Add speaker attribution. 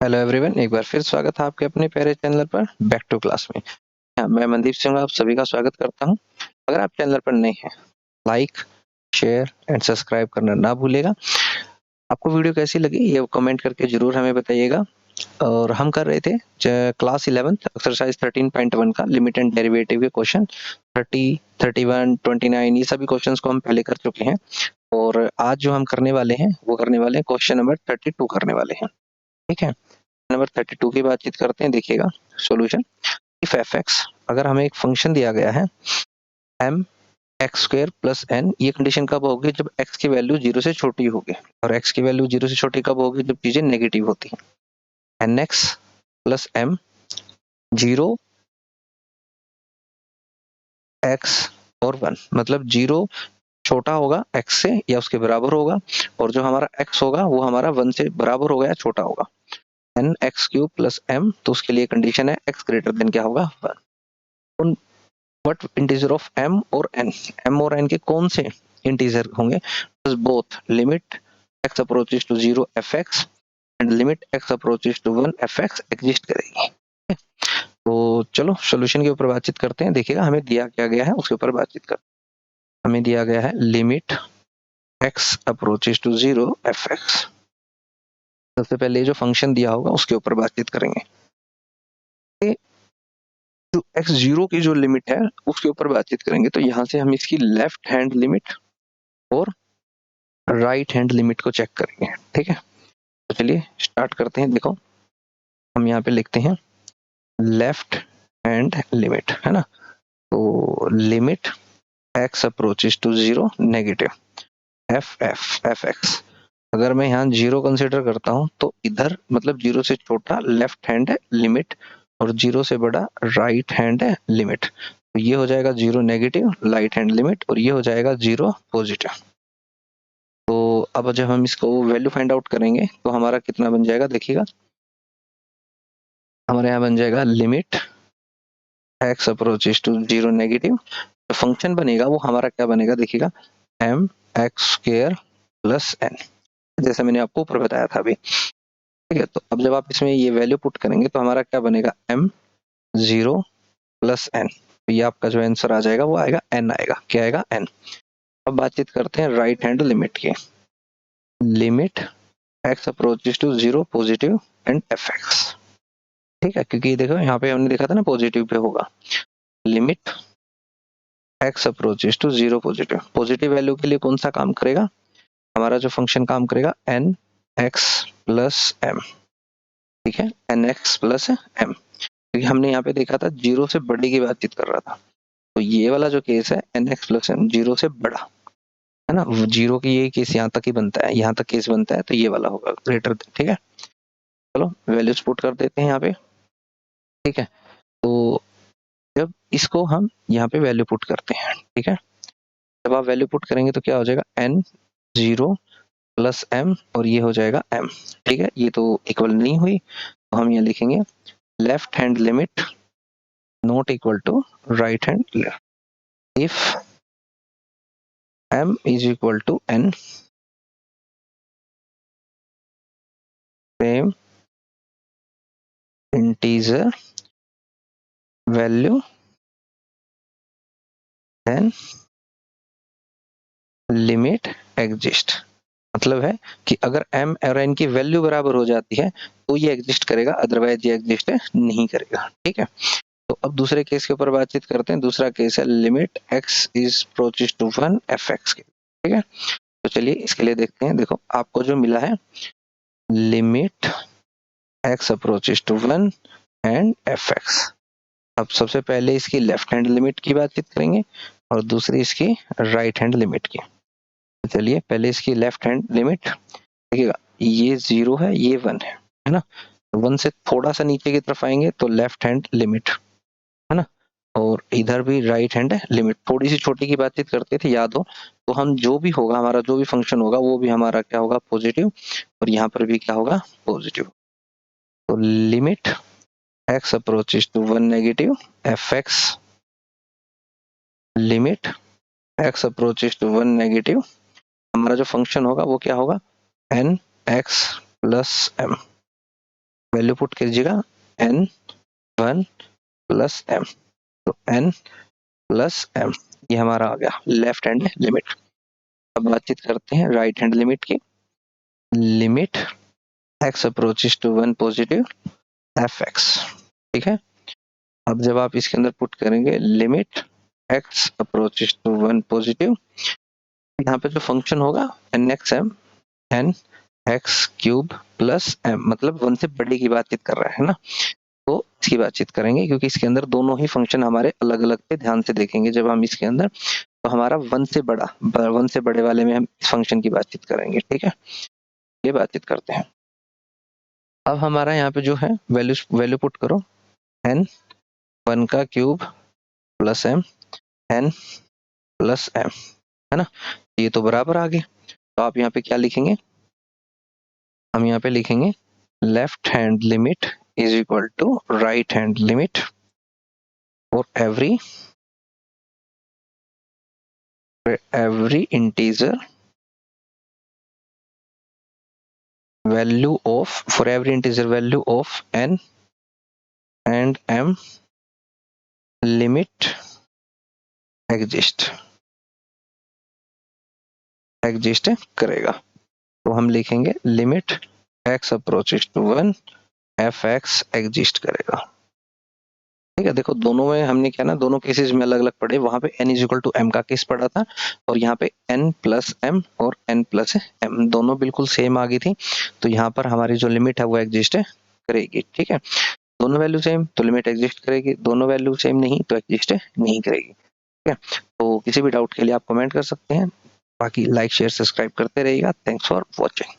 Speaker 1: Hello everyone, एक बार फिर स्वागत है आपके अपने प्यारे चैनल पर बैक टू क्लास में। मैं मनदीप सिंह आप सभी का स्वागत करता हूं। अगर आप चैनल पर नए हैं, लाइक, शेयर एंड सब्सक्राइब करना ना भूलिएगा। आपको वीडियो कैसी लगी ये कमेंट करके जरूर हमें बताइएगा। और हम कर रहे थे क्लास 11th एक्सरसाइज 13.1 का लिमिट एंड डेरिवेटिव के क्वेश्चन 30, 31, 29 ये सभी क्वेश्चंस को हम पहले कर चुके हैं। और आज जो हम करने वाले हैं वो करने वाले हैं क्वेश्चन नंबर 32 करने वाले हैं। ठीक है, नंबर 32 की बातचीत करते हैं। देखिएगा सॉल्यूशन। इफ एफ एक्स, अगर हमें एक फंक्शन दिया गया है m x square plus n, ये कंडीशन कब होगी? जब एक्स की वैल्यू 0 से छोटी होगी। और एक्स की वैल्यू 0 से छोटी कब होगी? जब चीजें नेगेटिव होती हैं। N x plus m 0 x और 1, मतलब 0 छोटा होगा एक्स से या उसके बराबर होगा, और जो हमारा एक्स होगा वो हमारा 1 से बराबर होगा या छोटा होगा। N x cube plus m, तो उसके लिए कंडीशन है एक्स ग्रेटर देन क्या होगा? 1। व्हाट इंटीजर ऑफ m और n, m और n के कौन से इंटीजर होंगे? Both limit x approaches to 0 fx and limit x approaches to 1 fx exist करेगी। तो चलो सॉल्यूशन के ऊपर बातचीत करते हैं। देखिएगा हमें दिया क्या गया है उसके ऊपर बातचीत करते हैं। हमें दिया गया है limit x approaches to 0 fx। सबसे पहले जो फंक्शन दिया होगा उसके ऊपर बातचीत करेंगे। जो x0 की जो लिमिट है उसके ऊपर बातचीत करेंगे। तो यहाँ से हम इसकी लेफ्ट हैंड लिमिट और राइट हैंड लिमिट को चेक करेंगे। ठीक है, तो चलिए स्टार्ट करते हैं। देखो हम यहाँ पे लिखते हैं लेफ्ट हैंड लिमिट, है ना। तो limit x approaches to 0 negative f x. अगर मैं यहाँ 0 कंसिडर करता हूँ तो इधर मतलब 0 से छोटा लेफ्ट हैंड है लिमिट और 0 से बड़ा राइट हैंड है लिमिट। तो ये हो जाएगा 0 नेगेटिव राइट हैंड लिमिट और ये हो जाएगा 0 पॉजिटिव। तो अब जब हम इसको वैल्यू फाइंड आउट करेंगे तो हमारा कितना बन जाएगा? देखिएगा हमारे यहाँ बन जाएगा limit x approaches to 0 negative. तो फंक्शन बनेगा वो हमारा क्या बनेगा? देखिएगा m x square plus n, जैसा मैंने आपको ऊपर बताया था अभी। ठीक है, तो अब जब आप इसमें ये वैल्यू पुट करेंगे तो हमारा क्या बनेगा? M 0 plus n. तो ये आपका जो आंसर आ जाएगा वो आएगा एन, आएगा क्या आएगा? एन। अब बातचीत करते हैं राइट हैंड लिमिट की। Limit x approaches to 0 positive and f x. ठीक है, क्योंकि देखो यहाँ पे हमने देखा था ना पॉजिटिव पे होगा। Limit x approaches to 0 positive, positive value के लिए कौन सा काम करेगा? हमारा जो फंक्शन काम करेगा एन एक्स प्लस एम। ठीक है, एन एक्स प्लस एम, क्योंकि हमने यहाँ पे देखा था 0 से बड़े की बातचीत कर रहा था। तो ये वाला जो केस है एन एक्स प्लस एम 0 से बड़ा, है ना। 0 की ये केस यहाँ तक ही बनता है, यहाँ तक केस बनता है, तो ये वाला होगा ग्रेटर। ठीक है, चलो वैल्यूज पुट कर देते हैं यहाँ पे। ठीक है, तो जब इसको हम यहाँ पे वैल्यू पुट करते हैं, ठीक है, जब आप वैल्यू पुट करेंगे तो क्या हो जाएगा? एन 0 प्लस एम और ये हो जाएगा एम। ठीक है, ये तो इक्वल नहीं हुई, तो हम यहाँ लिखेंगे left hand limit not equal to right hand if m is equal to n, same integer value then limit exist। मतलब है कि अगर m और n की वैल्यू बराबर हो जाती है तो ये एग्जिस्ट करेगा, अदरवाइज ये एग्जिस्ट नहीं करेगा। ठीक है, तो अब दूसरे केस के ऊपर बातचीत करते हैं। दूसरा केस है limit x is approaches to 1 fx के। ठीक है, तो चलिए इसके लिए देखते हैं। देखो आपको जो मिला है limit x approaches to 1 and fx। अब सबसे पहले इसकी लेफ्ट हैंड लिमिट की बातचीत करेंगे और दूसरी इसकी राइट हैंड लिमिट की। तो चलिए पहले इसकी लेफ्ट हैंड लिमिट देखिएगा, ये 0 है ये 1 है ना। 1 से थोड़ा सा नीचे की तरफ आएंगे तो लेफ्ट हैंड लिमिट, है ना। और इधर भी राइट हैंड लिमिट। थोड़ी सी छोटी की बातचीत करते थे याद हो, तो हम जो भी होगा हमारा जो भी फंक्शन होगा वो भी हमारा क्या होगा? पॉजिटिव, और यहाँ पर भी क्या होगा? पॉजिटिव। तो limit x approaches to 1 negative fx, limit x approaches to 1 negative, हमारा जो फंक्शन होगा वो क्या होगा? N x plus m value put कीजिएगा n1 प्लस m, तो n प्लस m ये हमारा आ गया लेफ्ट हैंड लिमिट। अब बातचीत करते हैं राइट हैंड लिमिट की। Limit x approaches to 1 positive fx, ठीक है। अब जब आप इसके अंदर पुट करेंगे limit x approaches to 1 positive, यहाँ पे जो फंक्शन होगा nxm n x cube plus m, मतलब 1 से बड़े की बातचीत कर रहा है ना, तो इसकी बातचीत करेंगे क्योंकि इसके अंदर दोनों ही फंक्शन हमारे अलग अलग थे। ध्यान से देखेंगे जब हम इसके अंदर, तो हमारा 1 से बड़ा, 1 से बड़े वाले में हम इस फंक्शन की बातचीत करेंगे, ठीक है। ये बातचीत करते हैं। अब हमारा यहाँ पे जो है वैल्यू पुट करो n 1 का cube plus m n plus m, है ना। ये तो बराबर आ गए, तो आप यहाँ पे क्या लिखेंगे, हम यहाँ पे लिखेंगे left hand limit is equal to right hand limit for every integer value of, for every integer value of n and m limit exist करेगा। तो हम लिखेंगे limit x approaches to 1 fx exist करेगा, ठीक है। देखो दोनों में हमने क्या ना, दोनों केसेस में अलग अलग पढ़े। वहां पे n is equal to m का केस पढ़ा था, और यहाँ पे n प्लस m और n प्लस m दोनों बिल्कुल सेम आ गई थी। तो यहाँ पर हमारी जो लिमिट है वो एग्जिस्ट करेगी, ठीक है। दोनों वैल्यू सेम तो लिमिट एग्जिस्ट करेगी, दोनों वैल्यू सेम नहीं तो एग्जिस्ट नहीं करेगी, ठीक है। तो किसी भी डाउट के लिए आप कमेंट कर सकते हैं। बाकी लाइक शेयर सब्सक्राइब करते रहिएगा। Thanks for watching.